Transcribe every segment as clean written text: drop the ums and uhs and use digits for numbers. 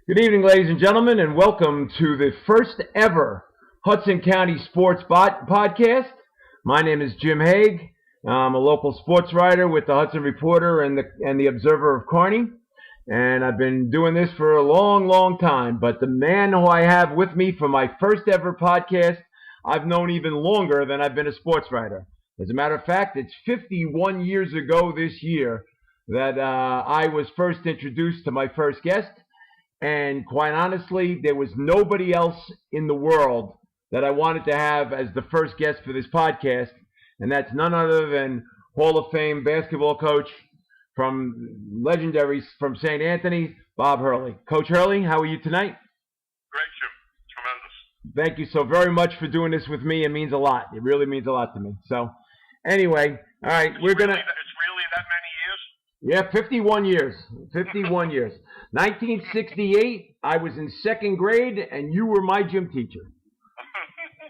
Good evening, ladies and gentlemen, and welcome to the first ever Hudson County Sports Podcast. My name is Jim Hague. I'm a local sports writer with the Hudson Reporter and the Observer of Kearney, and I've been doing this for a long, long time. But the man who I have with me for my first ever podcast, I've known even longer than I've been a sports writer. As a matter of fact, it's 51 years ago this year that I was first introduced to my first guest. And quite honestly, there was nobody else in the world that I wanted to have as the first guest for this podcast. And that's none other than Hall of Fame basketball coach from legendary from St. Anthony, Bob Hurley. Coach Hurley, how are you tonight? Great, Jim. Tremendous. Thank you so very much for doing this with me. It means a lot. It really means a lot to me. So anyway, all right, It's really that many years? Yeah, 51 years. 51 years. 1968, I was in second grade, and you were my gym teacher.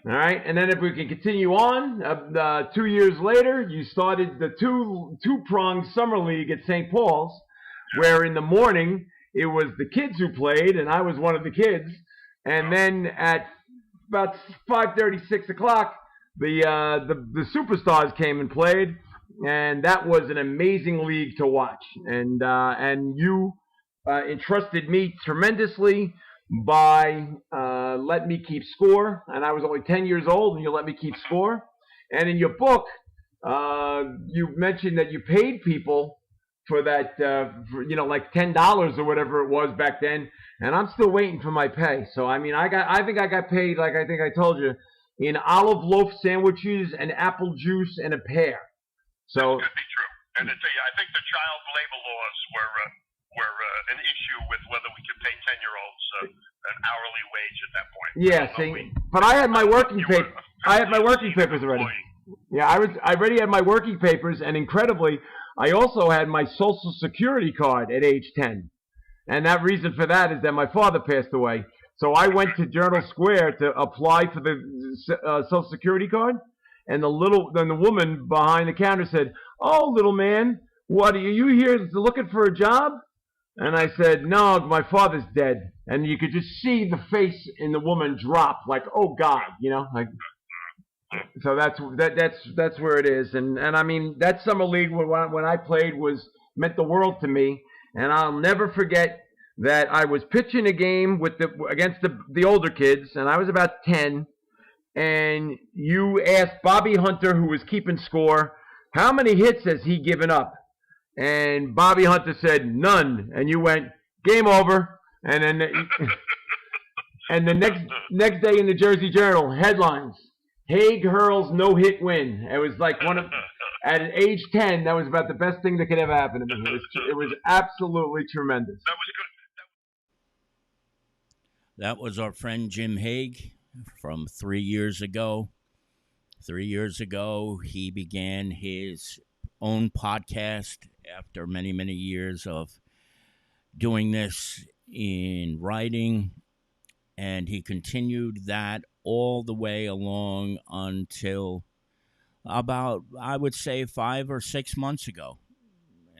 All right, and then if we can continue on, 2 years later, you started the two-pronged summer league at St. Paul's, where in the morning it was the kids who played, and I was one of the kids. And then at about 5:30, 6 o'clock, the superstars came and played. And that was an amazing league to watch. And you entrusted me tremendously by letting me keep score. And I was only 10 years old, and you let me keep score. And in your book, you mentioned that you paid people for that, like $10 or whatever it was back then. And I'm still waiting for my pay. So I mean, I think I got paid, like I think I told you, in olive loaf sandwiches and apple juice and a pear. So that could be true. And I think the child labor laws were an issue with whether we could pay 10-year-olds an hourly wage at that point. Yeah, see, but I had my working papers. I had my working papers already. Yeah, I already had my working papers, and incredibly, I also had my Social Security card at age 10. And that reason for that is that my father passed away. So I went to Journal Square to apply for the Social Security card. And the woman behind the counter said, "Oh, little man, what are you here looking for a job?" And I said, "No, my father's dead." And you could just see the face in the woman drop, like, "Oh God," like. So that's where it is. And I mean, that summer league when I played meant the world to me. And I'll never forget that I was pitching a game against the older kids, and I was about 10. And you asked Bobby Hunter, who was keeping score, how many hits has he given up? And Bobby Hunter said, none. And you went, game over. And then and the next day in the Jersey Journal, headlines, Hague hurls no-hit win. It was like at age 10, that was about the best thing that could ever happen to me. It was absolutely tremendous. That was good. That was our friend Jim Hague from 3 years ago. 3 years ago, he began his own podcast after many, many years of doing this in writing, and he continued that all the way along until about, I would say, 5 or 6 months ago.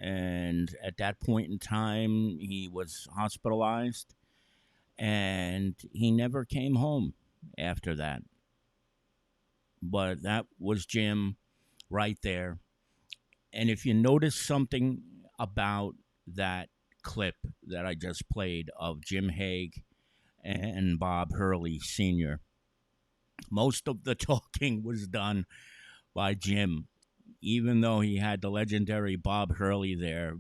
And at that point in time, he was hospitalized, and he never came home after that. But that was Jim right there. And if you notice something about that clip that I just played of Jim Hague and Bob Hurley Sr., most of the talking was done by Jim, even though he had the legendary Bob Hurley there.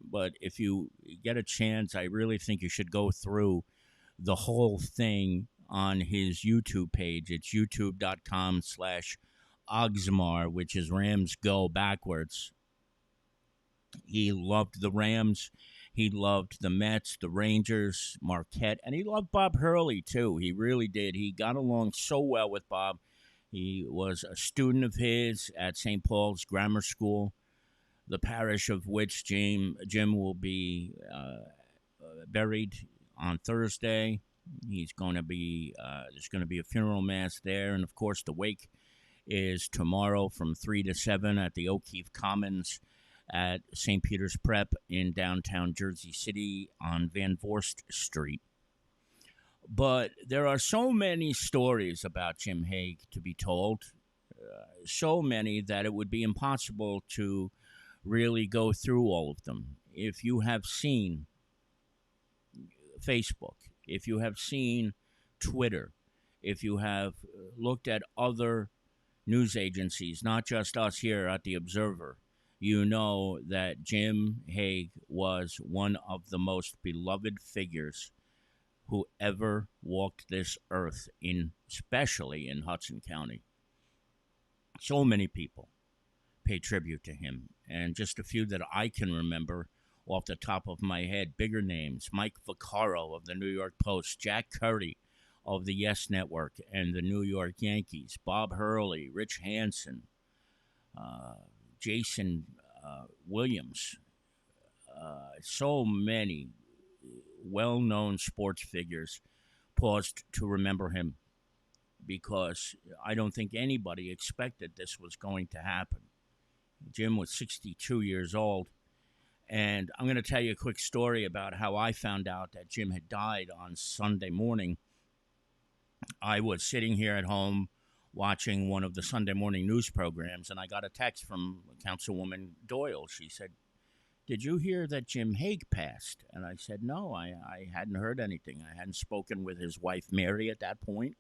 But if you get a chance, I really think you should go through the whole thing on his YouTube page. It's youtube.com/Oxmar, which is Rams Go backwards. He loved the Rams. He loved the Mets, the Rangers, Marquette, and he loved Bob Hurley, too. He really did. He got along so well with Bob. He was a student of his at St. Paul's Grammar School, the parish of which Jim will be buried on Thursday. He's going to be there's going to be a funeral mass there, and of course the wake is tomorrow from 3 to 7 at the O'Keefe Commons at St. Peter's Prep in downtown Jersey City on Van Vorst Street. But there are so many stories about Jim Hague to be told, so many that it would be impossible to really go through all of them. If you have seen Facebook, if you have seen Twitter, if you have looked at other news agencies, not just us here at the Observer, you know that Jim Hague was one of the most beloved figures who ever walked this earth, especially in Hudson County. So many people pay tribute to him, and just a few that I can remember off the top of my head, bigger names: Mike Vaccaro of the New York Post, Jack Curry of the Yes Network and the New York Yankees, Bob Hurley, Rich Hansen, Jason Williams, so many well-known sports figures paused to remember him, because I don't think anybody expected this was going to happen. Jim was 62 years old, and I'm going to tell you a quick story about how I found out that Jim had died on Sunday morning. I was sitting here at home watching one of the Sunday morning news programs, and I got a text from Councilwoman Doyle. She said, "Did you hear that Jim Hague passed?" And I said, "No, I hadn't heard anything. I hadn't spoken with his wife, Mary, at that point.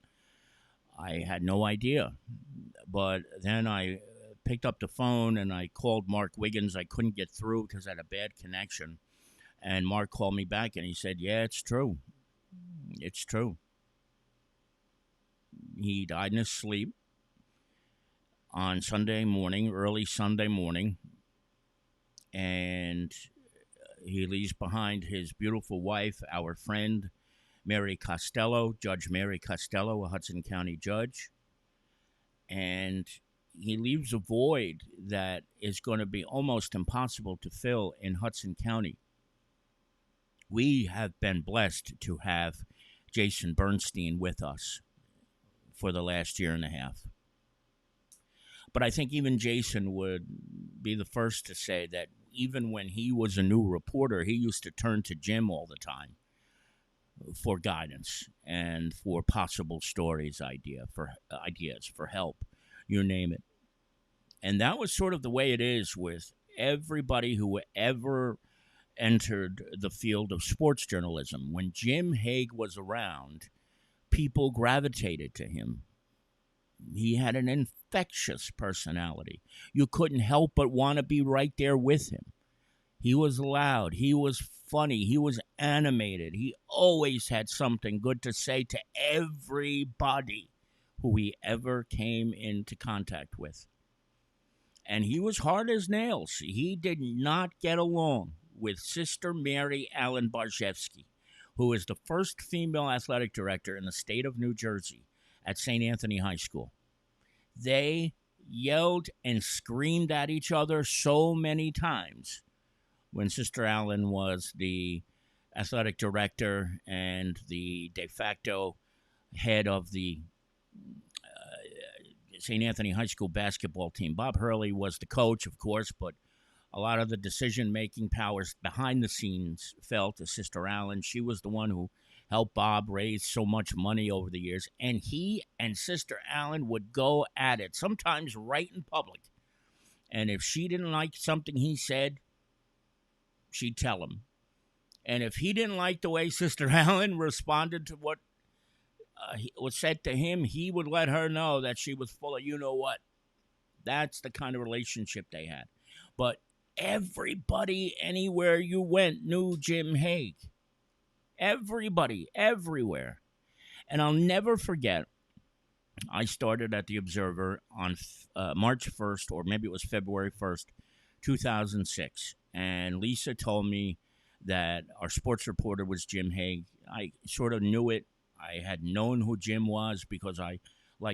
I had no idea." But then I picked up the phone and I called Mark Wiggins. I couldn't get through because I had a bad connection. And Mark called me back and he said, "Yeah, it's true. It's true. He died in his sleep on Sunday morning, early Sunday morning. And he leaves behind his beautiful wife, our friend, Mary Costello, Judge Mary Costello, a Hudson County judge. And he leaves a void that is going to be almost impossible to fill in Hudson County. We have been blessed to have Jason Bernstein with us for the last year and a half. But I think even Jason would be the first to say that even when he was a new reporter, he used to turn to Jim all the time for guidance and for possible stories, ideas, for help, you name it. And that was sort of the way it is with everybody who ever entered the field of sports journalism. When Jim Hague was around, people gravitated to him. He had an infectious personality. You couldn't help but want to be right there with him. He was loud. He was funny. He was animated. He always had something good to say to everybody who he ever came into contact with. And he was hard as nails. He did not get along with Sister Mary Allen Barszewski, who is the first female athletic director in the state of New Jersey at St. Anthony High School. They yelled and screamed at each other so many times when Sister Allen was the athletic director and the de facto head of the St. Anthony High School basketball team. Bob Hurley was the coach, of course, but a lot of the decision-making powers behind the scenes fell to Sister Allen. She was the one who helped Bob raise so much money over the years. And he and Sister Allen would go at it, sometimes right in public. And if she didn't like something he said, she'd tell him. And if he didn't like the way Sister Allen responded to what was said to him, he would let her know that she was full of you-know-what. That's the kind of relationship they had. But everybody, anywhere you went, knew Jim Hague. Everybody, everywhere. And I'll never forget, I started at the Observer on March 1st, or maybe it was February 1st, 2006. And Lisa told me that our sports reporter was Jim Hague. I sort of knew it. I had known who Jim was because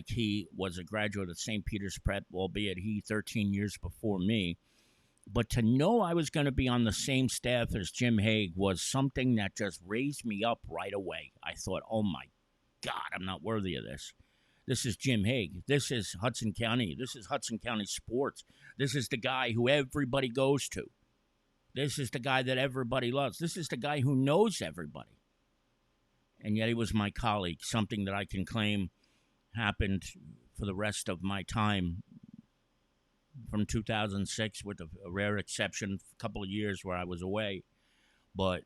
he was a graduate of St. Peter's Prep, albeit he 13 years before me. But to know I was going to be on the same staff as Jim Hague was something that just raised me up right away. I thought, oh my God, I'm not worthy of this. This is Jim Hague. This is Hudson County. This is Hudson County sports. This is the guy who everybody goes to. This is the guy that everybody loves. This is the guy who knows everybody. and yet he was my colleague, something that I can claim happened for the rest of my time from 2006, with a rare exception, a couple of years where I was away. But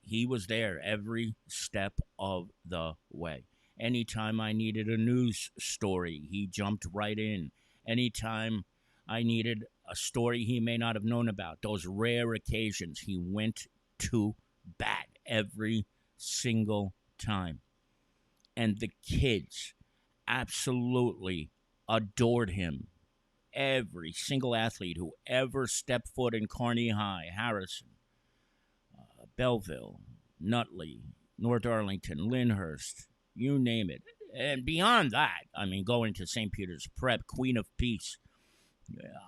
he was there every step of the way. Anytime I needed a news story, he jumped right in. Anytime I needed a story he may not have known about, those rare occasions, he went to bat every single time. And the kids absolutely adored him. Every single athlete who ever stepped foot in Kearney High, Harrison, Belleville, Nutley, North Arlington, Lyndhurst, you name it. And beyond that, I mean, going to St. Peter's Prep, Queen of Peace.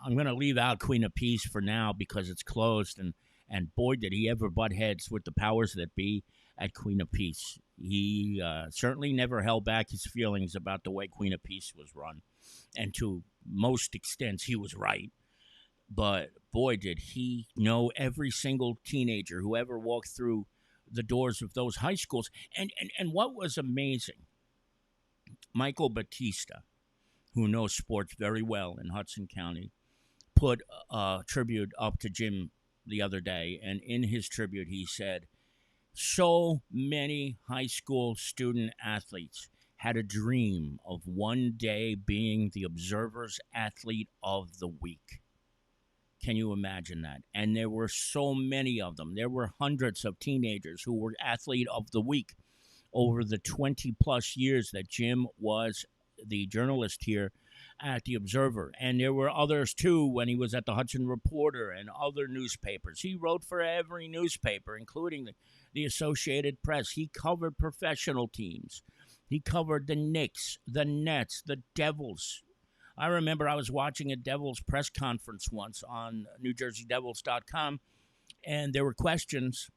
I'm going to leave out Queen of Peace for now because it's closed, and boy, did he ever butt heads with the powers that be at Queen of Peace. He certainly never held back his feelings about the way Queen of Peace was run, and to most extents, he was right. But boy, did he know every single teenager who ever walked through the doors of those high schools. And what was amazing, Michael Batista, who knows sports very well in Hudson County, put a tribute up to Jim the other day. And in his tribute, he said, so many high school student athletes had a dream of one day being the Observer's Athlete of the Week. Can you imagine that? And there were so many of them. There were hundreds of teenagers who were Athlete of the Week over the 20-plus years that Jim was the journalist here at the Observer. And there were others, too, when he was at the Hudson Reporter and other newspapers. He wrote for every newspaper, including the Associated Press. He covered professional teams. He covered the Knicks, the Nets, the Devils. I remember I was watching a Devils press conference once on NewJerseyDevils.com, and there were questions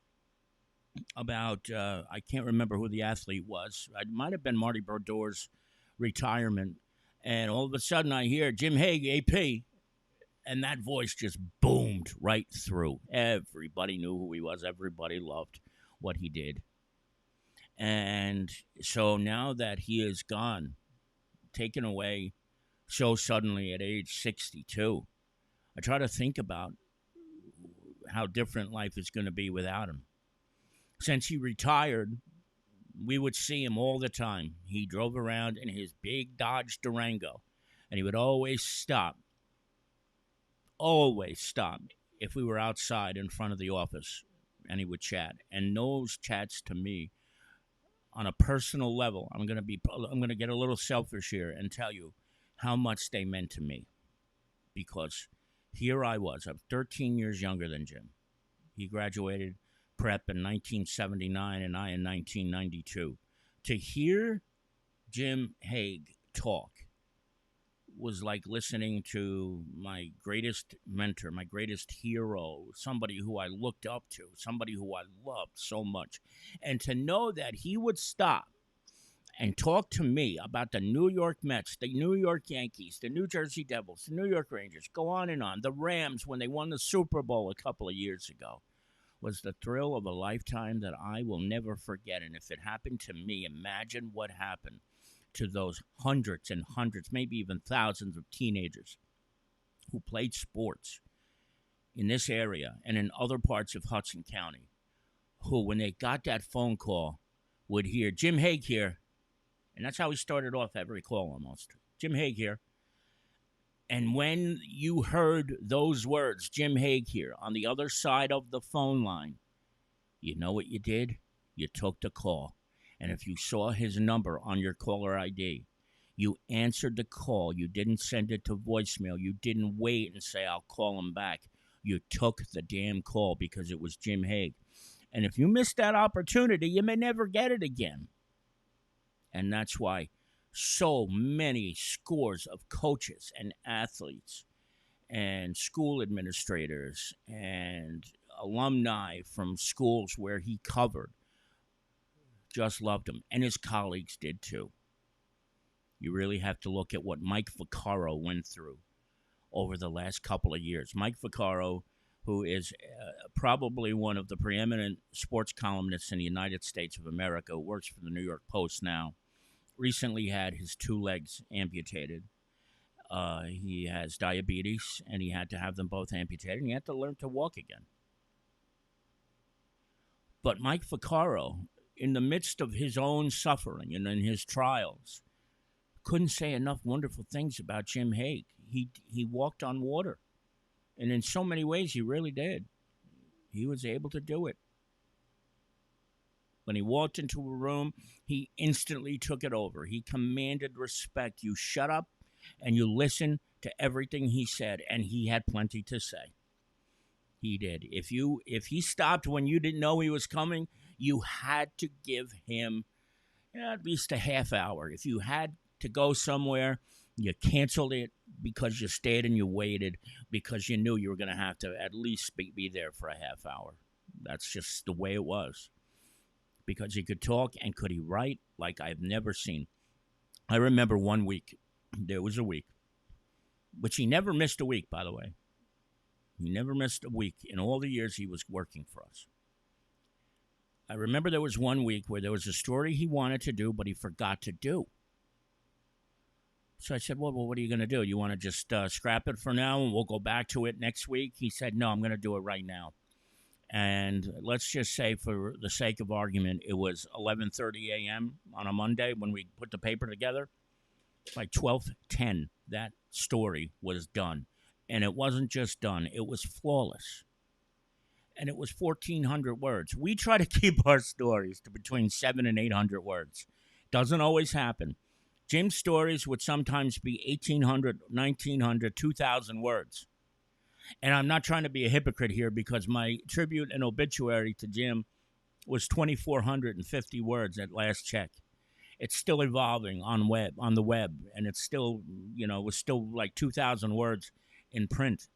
about, I can't remember who the athlete was. It might have been Marty Berdeau's retirement. And all of a sudden I hear Jim Hague, AP, and that voice just boomed right through. Everybody knew who he was. Everybody loved what he did. And so now that he is gone, taken away so suddenly at age 62, I try to think about how different life is going to be without him. Since he retired, we would see him all the time. He drove around in his big Dodge Durango, and he would always stop if we were outside in front of the office, and he would chat. And those chats, to me, on a personal level, I'm going to get a little selfish here and tell you how much they meant to me, because here I was. I'm 13 years younger than Jim. He graduated prep in 1979 and I in 1992. To hear Jim Hague talk was like listening to my greatest mentor, my greatest hero, somebody who I looked up to, somebody who I loved so much. And to know that he would stop and talk to me about the New York Mets, the New York Yankees, the New Jersey Devils, the New York Rangers, go on and on, the Rams when they won the Super Bowl a couple of years ago, was the thrill of a lifetime that I will never forget. And if it happened to me, imagine what happened to those hundreds and hundreds, maybe even thousands of teenagers who played sports in this area and in other parts of Hudson County, who, when they got that phone call, would hear, Jim Hague here. And that's how he started off every call almost. Jim Hague here. And when you heard those words, Jim Hague here, on the other side of the phone line, you know what you did? You took the call. And if you saw his number on your caller ID, you answered the call. You didn't send it to voicemail. You didn't wait and say, I'll call him back. You took the damn call because it was Jim Hague. And if you missed that opportunity, you may never get it again. And that's why so many scores of coaches and athletes and school administrators and alumni from schools where he covered just loved him. And his colleagues did too. You really have to look at what Mike Vaccaro went through over the last couple of years. Mike Vaccaro, who is probably one of the preeminent sports columnists in the United States of America, who works for the New York Post now, recently had his 2 legs amputated. He has diabetes, and he had to have them both amputated, and he had to learn to walk again. But Mike Vaccaro, in the midst of his own suffering and in his trials, couldn't say enough wonderful things about Jim Hague. He walked on water. And in so many ways, he really did. He was able to do it. When he walked into a room, he instantly took it over. He commanded respect. You shut up and you listen to everything he said, and he had plenty to say. He did. If he stopped when you didn't know he was coming, you had to give him at least a half hour. If you had to go somewhere, you canceled it because you stayed and you waited because you knew you were going to have to at least be there for a half hour. That's just the way it was. Because he could talk and could he write like I've never seen. I remember one week, there was a week, which he never missed a week, by the way. He never missed a week in all the years he was working for us. I remember there was one week where there was a story he wanted to do, but he forgot to do. So I said, well, what are you going to do? You want to just scrap it for now and we'll go back to it next week? He said, no, I'm going to do it right now. And let's just say, for the sake of argument, it was 11:30 a.m. on a Monday when we put the paper together. By 12:10, that story was done. And it wasn't just done. It was flawless. And it was 1,400 words. We try to keep our stories to between 700 and 800 words. Doesn't always happen. Jim's stories would sometimes be 1,800, 1,900, 2,000 words. And I'm not trying to be a hypocrite here because my tribute and obituary to Jim was 2,450 words at last check. It's still evolving on the web, and it's still, was still like 2,000 words in print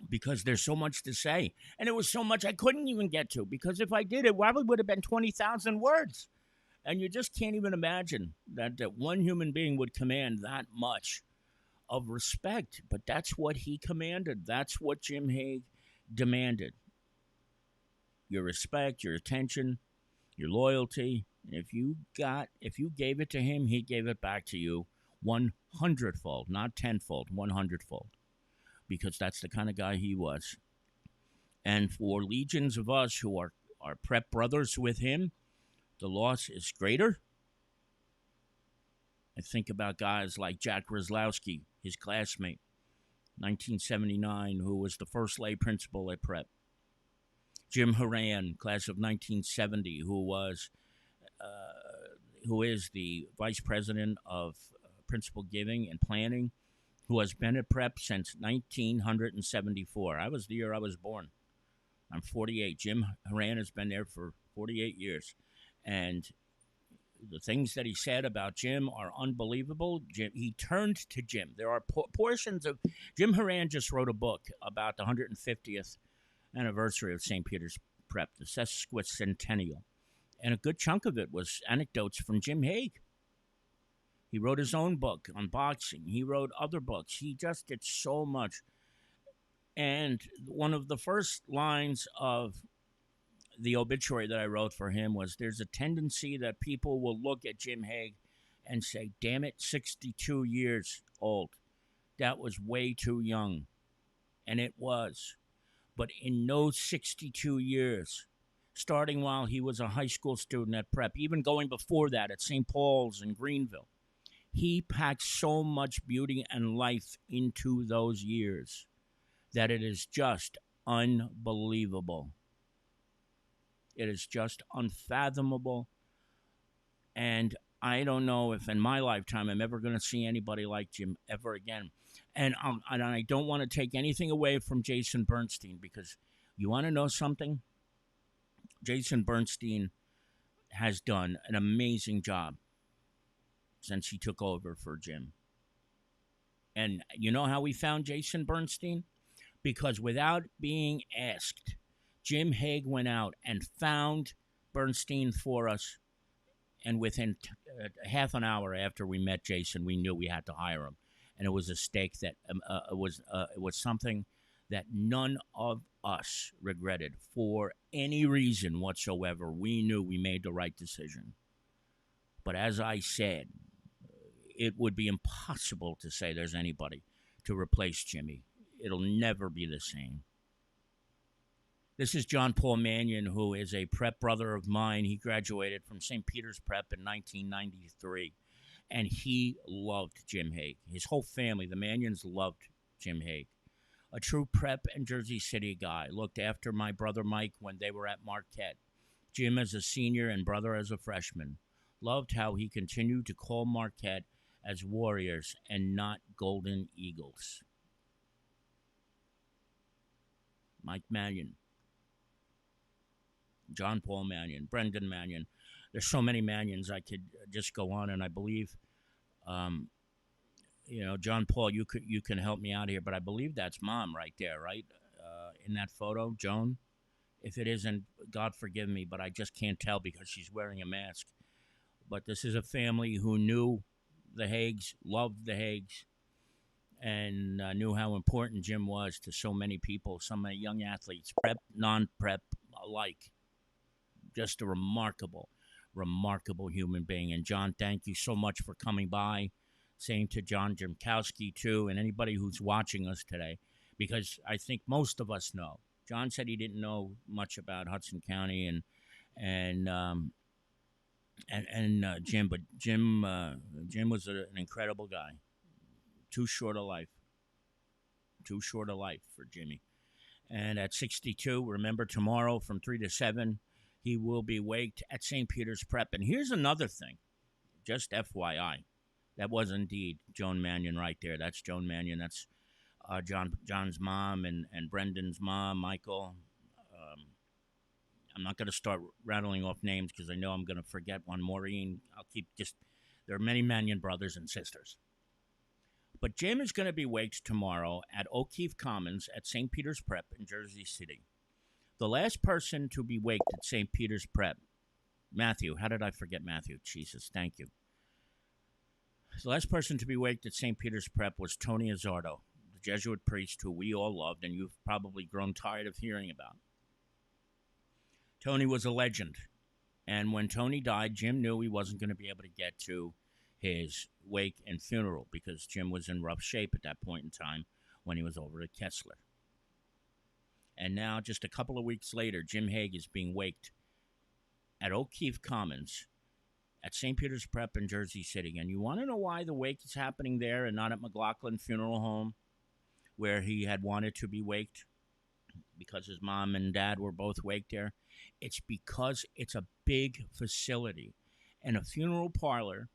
because there's so much to say. And it was so much I couldn't even get to because if I did, it probably would have been 20,000 words. And you just can't even imagine that one human being would command that much of respect. But that's what he commanded. That's what Jim Hague demanded. Your respect, your attention, your loyalty. If you gave it to him, he gave it back to you 100-fold, not 10-fold, 100-fold. Because that's the kind of guy he was. And for legions of us who are prep brothers with him, the loss is greater. I think about guys like Jack Rizlowski, his classmate, 1979, who was the first lay principal at Prep. Jim Hague, class of 1970, who is the vice president of principal giving and planning, who has been at Prep since 1974. I was the year I was born. I'm 48. Jim Hague has been there for 48 years. And the things that he said about Jim are unbelievable. He turned to Jim. There are portions of... Jim Hague just wrote a book about the 150th anniversary of St. Peter's Prep, the sesquicentennial. And a good chunk of it was anecdotes from Jim Hague. He wrote his own book on boxing. He wrote other books. He just did so much. And one of the first lines of the obituary that I wrote for him was, there's a tendency that people will look at Jim Hague and say, damn it, 62 years old. That was way too young. And it was. But in those 62 years, starting while he was a high school student at Prep, even going before that at St. Paul's in Greenville, he packed so much beauty and life into those years that it is just unbelievable. It is just unfathomable. And I don't know if in my lifetime I'm ever going to see anybody like Jim ever again. And I don't want to take anything away from Jason Bernstein, because you want to know something? Jason Bernstein has done an amazing job since he took over for Jim. And you know how we found Jason Bernstein? Because without being asked, Jim Hague went out and found Bernstein for us. And within half an hour after we met Jason, we knew we had to hire him. And it was a stake that it was something that none of us regretted for any reason whatsoever. We knew we made the right decision. But as I said, it would be impossible to say there's anybody to replace Jimmy. It'll never be the same. This is John Paul Mannion, who is a prep brother of mine. He graduated from St. Peter's Prep in 1993, and he loved Jim Hague. His whole family, the Mannions, loved Jim Hague. A true prep and Jersey City guy. Looked after my brother Mike when they were at Marquette. Jim as a senior and brother as a freshman. Loved how he continued to call Marquette as Warriors and not Golden Eagles. Mike Mannion. John Paul Mannion. Brendan Mannion. There's so many Mannions I could just go on, and I believe, John Paul, you can help me out here, but I believe that's Mom right there, right? In that photo, Joan. If it isn't, God forgive me, but I just can't tell because she's wearing a mask. But this is a family who knew the Hagues, loved the Hagues, and knew how important Jim was to so many people, so many young athletes, prep, non-prep alike. Just a remarkable, remarkable human being. And John, thank you so much for coming by. Same to John Jimkowski, too, and anybody who's watching us today, because I think most of us know. John said he didn't know much about Hudson County and Jim, but Jim was an incredible guy. Too short a life for Jimmy. And at 62, remember tomorrow from 3 to 7, he will be waked at St. Peter's Prep. And here's another thing, just FYI, that was indeed Joan Mannion right there. That's Joan Mannion. That's John's mom and Brendan's mom, Michael. I'm not going to start rattling off names because I know I'm going to forget one. Maureen. There are many Mannion brothers and sisters. But Jim is going to be waked tomorrow at O'Keefe Commons at St. Peter's Prep in Jersey City. The last person to be waked at St. Peter's Prep, Matthew. How did I forget Matthew? Jesus, thank you. The last person to be waked at St. Peter's Prep was Tony Azzardo, the Jesuit priest who we all loved and you've probably grown tired of hearing about. Tony was a legend. And when Tony died, Jim knew he wasn't going to be able to get to his wake and funeral because Jim was in rough shape at that point in time when he was over at Kessler. And now, just a couple of weeks later, Jim Hague is being waked at O'Keefe Commons at St. Peter's Prep in Jersey City. And you want to know why the wake is happening there and not at McLaughlin Funeral Home, where he had wanted to be waked because his mom and dad were both waked there? It's because it's a big facility and a funeral parlor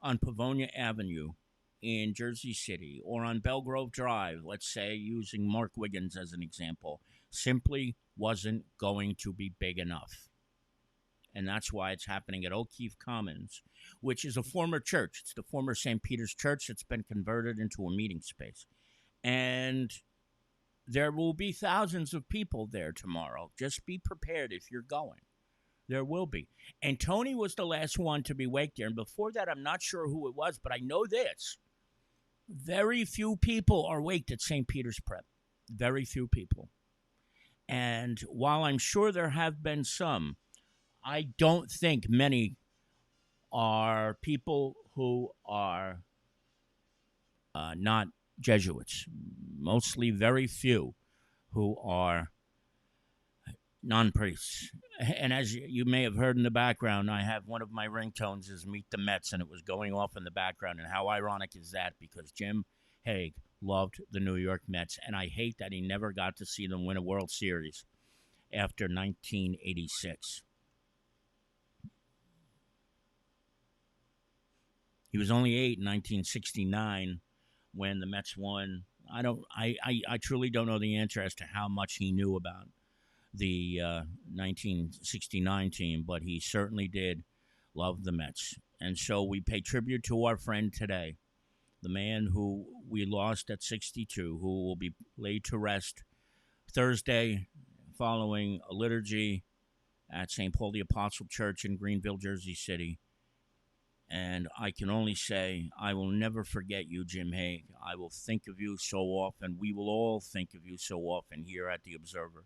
on Pavonia Avenue in Jersey City or on Belgrove Drive, let's say, using Mark Wiggins as an example, simply wasn't going to be big enough. And that's why it's happening at O'Keefe Commons, which is a former church. It's the former St. Peter's Church that's been converted into a meeting space. And there will be thousands of people there tomorrow. Just be prepared if you're going. There will be. And Tony was the last one to be waked there. And before that, I'm not sure who it was, but I know this. Very few people are waked at St. Peter's Prep. Very few people. And while I'm sure there have been some, I don't think many are people who are not Jesuits. Mostly very few who are non-priests. And as you may have heard in the background, I have one of my ringtones is Meet the Mets, and it was going off in the background. And how ironic is that? Because Jim Hague loved the New York Mets, and I hate that he never got to see them win a World Series after 1986. He was only 8 in 1969 when the Mets won. I truly don't know the answer as to how much he knew about the 1969 team, but he certainly did love the Mets. And so we pay tribute to our friend today, the man who we lost at 62, who will be laid to rest Thursday following a liturgy at St. Paul the Apostle Church in Greenville, Jersey City. And I can only say, I will never forget you, Jim Hague. I will think of you so often. We will all think of you so often here at the Observer.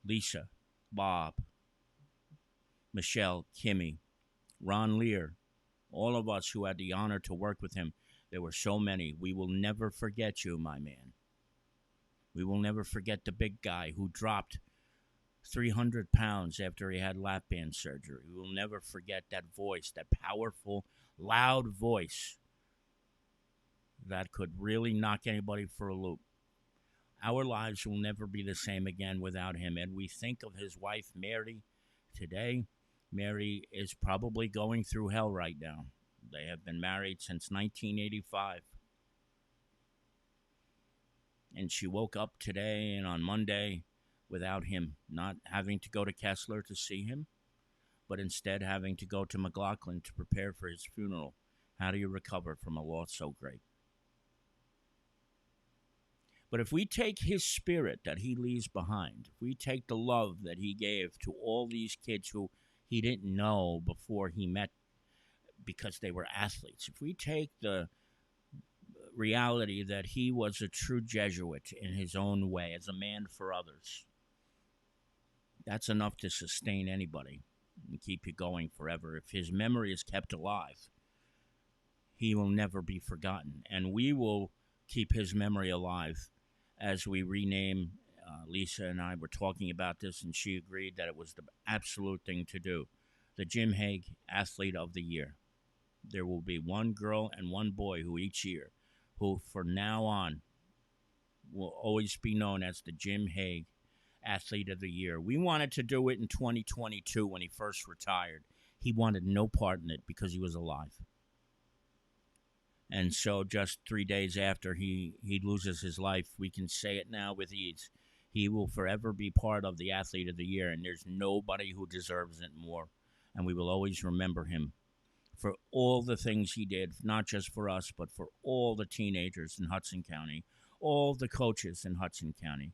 Lisa, Bob, Michelle, Kimmy, Ron Lear, all of us who had the honor to work with him. There were so many. We will never forget you, my man. We will never forget the big guy who dropped 300 pounds after he had lap band surgery. We will never forget that voice, that powerful, loud voice that could really knock anybody for a loop. Our lives will never be the same again without him. And we think of his wife, Mary, today. Mary is probably going through hell right now. They have been married since 1985. And she woke up today and on Monday without him, not having to go to Kessler to see him, but instead having to go to McLaughlin to prepare for his funeral. How do you recover from a loss so great? But if we take his spirit that he leaves behind, if we take the love that he gave to all these kids who he didn't know before he met because they were athletes, if we take the reality that he was a true Jesuit in his own way, as a man for others, that's enough to sustain anybody and keep you going forever. If his memory is kept alive, he will never be forgotten. And we will keep his memory alive as we rename. Lisa and I were talking about this, and she agreed that it was the absolute thing to do. The Jim Hague Athlete of the Year. There will be one girl and one boy who each year, who from now on will always be known as the Jim Hague Athlete of the Year. We wanted to do it in 2022 when he first retired. He wanted no part in it because he was alive. And so just 3 days after he loses his life, we can say it now with ease. He will forever be part of the Athlete of the Year, and there's nobody who deserves it more. And we will always remember him for all the things he did, not just for us, but for all the teenagers in Hudson County, all the coaches in Hudson County,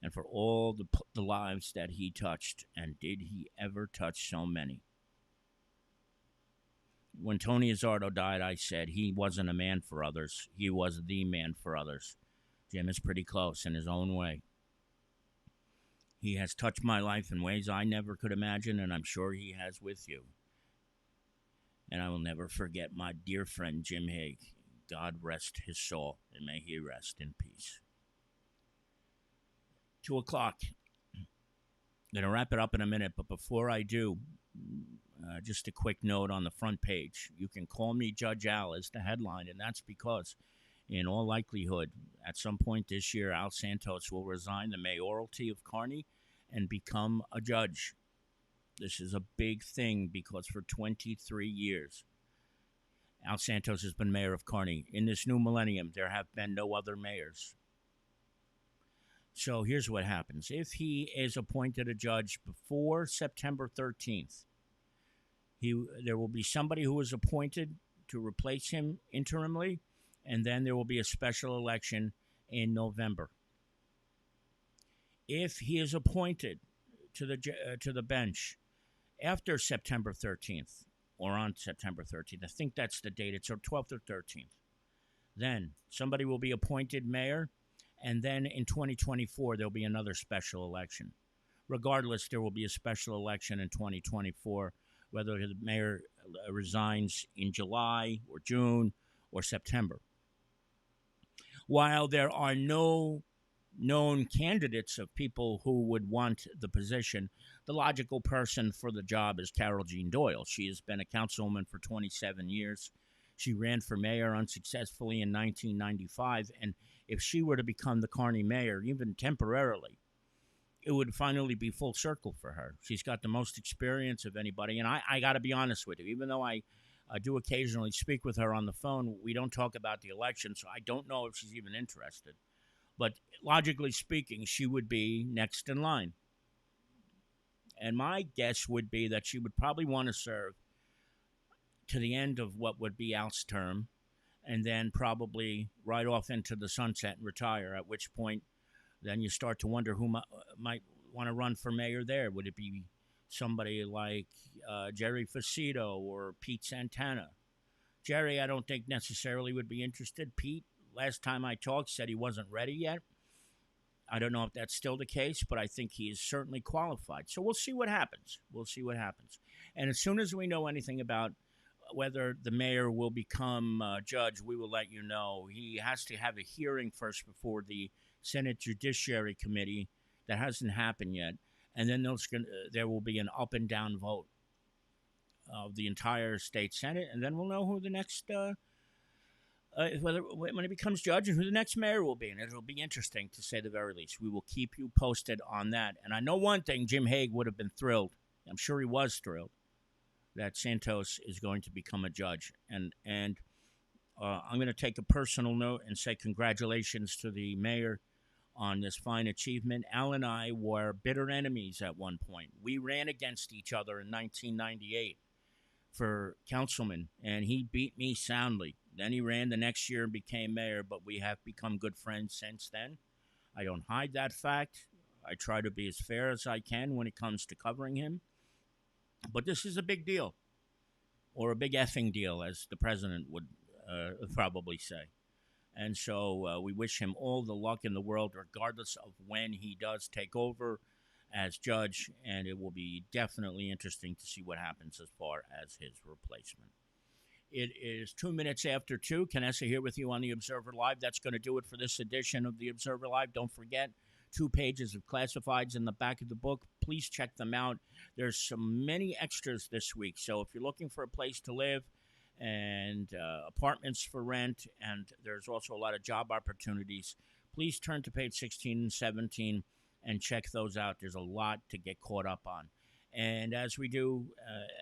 and for all the lives that he touched. And did he ever touch so many? When Tony Azzardo died, I said he wasn't a man for others. He was the man for others. Jim is pretty close in his own way. He has touched my life in ways I never could imagine, and I'm sure he has with you. And I will never forget my dear friend Jim Hague. God rest his soul, and may he rest in peace. 2 o'clock. I'm going to wrap it up in a minute, but before I do, just a quick note on the front page. You can call me Judge Al is the headline, and that's because, in all likelihood, at some point this year, Al Santos will resign the mayoralty of Kearney and become a judge. This is a big thing because for 23 years, Al Santos has been mayor of Kearney. In this new millennium, there have been no other mayors. So here's what happens. If he is appointed a judge before September 13th, there will be somebody who is appointed to replace him interimly, and then there will be a special election in November. If he is appointed to the bench after September 13th, or on September 13th, I think that's the date, it's 12th or 13th, then somebody will be appointed mayor, and then in 2024, there'll be another special election. Regardless, there will be a special election in 2024, whether the mayor resigns in July or June or September. While there are no known candidates of people who would want the position, the logical person for the job is Carol Jean Doyle. She has been a councilwoman for 27 years. She ran for mayor unsuccessfully in 1995, and if she were to become the Kearney mayor, even temporarily, it would finally be full circle for her. She's got the most experience of anybody, and I got to be honest with you, even though I do occasionally speak with her on the phone, we don't talk about the election, so I don't know if she's even interested. But logically speaking, she would be next in line. And my guess would be that she would probably want to serve to the end of what would be Al's term, and then probably right off into the sunset and retire, at which point then you start to wonder who might want to run for mayor there. Would it be somebody like Jerry Facito or Pete Santana. Jerry, I don't think necessarily would be interested. Pete, last time I talked, said he wasn't ready yet. I don't know if that's still the case, but I think he is certainly qualified. So we'll see what happens. We'll see what happens. And as soon as we know anything about whether the mayor will become judge, we will let you know. He has to have a hearing first before the Senate Judiciary Committee. That hasn't happened yet. And then there will be an up and down vote of the entire state Senate. And then we'll know who the next when he becomes judge and who the next mayor will be. And it'll be interesting, to say the very least. We will keep you posted on that. And I know one thing, Jim Hague would have been thrilled. I'm sure he was thrilled that Santos is going to become a judge. And I'm going to take a personal note and say congratulations to the mayor on this fine achievement. Al and I were bitter enemies at one point. We ran against each other in 1998 for councilman, and he beat me soundly. Then he ran the next year and became mayor, but we have become good friends since then. I don't hide that fact. I try to be as fair as I can when it comes to covering him. But this is a big deal, or a big effing deal, as the president would probably say. And so we wish him all the luck in the world, regardless of when he does take over as judge. And it will be definitely interesting to see what happens as far as his replacement. It is 2 minutes after 2. Canessa here with you on the Observer Live. That's going to do it for this edition of the Observer Live. Don't forget, 2 pages of classifieds in the back of the book. Please check them out. There's so many extras this week. So if you're looking for a place to live and apartments for rent, and there's also a lot of job opportunities, please turn to page 16 and 17 and check those out. There's a lot to get caught up on. And as we do,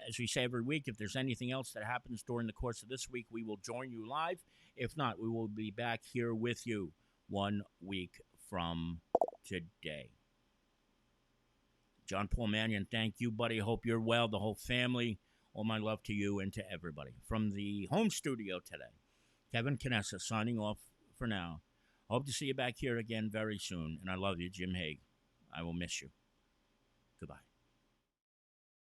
as we say every week, if there's anything else that happens during the course of this week, we will join you live. If not, we will be back here with you 1 week from today. John Paul Mannion, thank you, buddy. Hope you're well, the whole family. All my love to you and to everybody. From the home studio today, Kevin Canessa signing off for now. Hope to see you back here again very soon. And I love you, Jim Hague. I will miss you. Goodbye.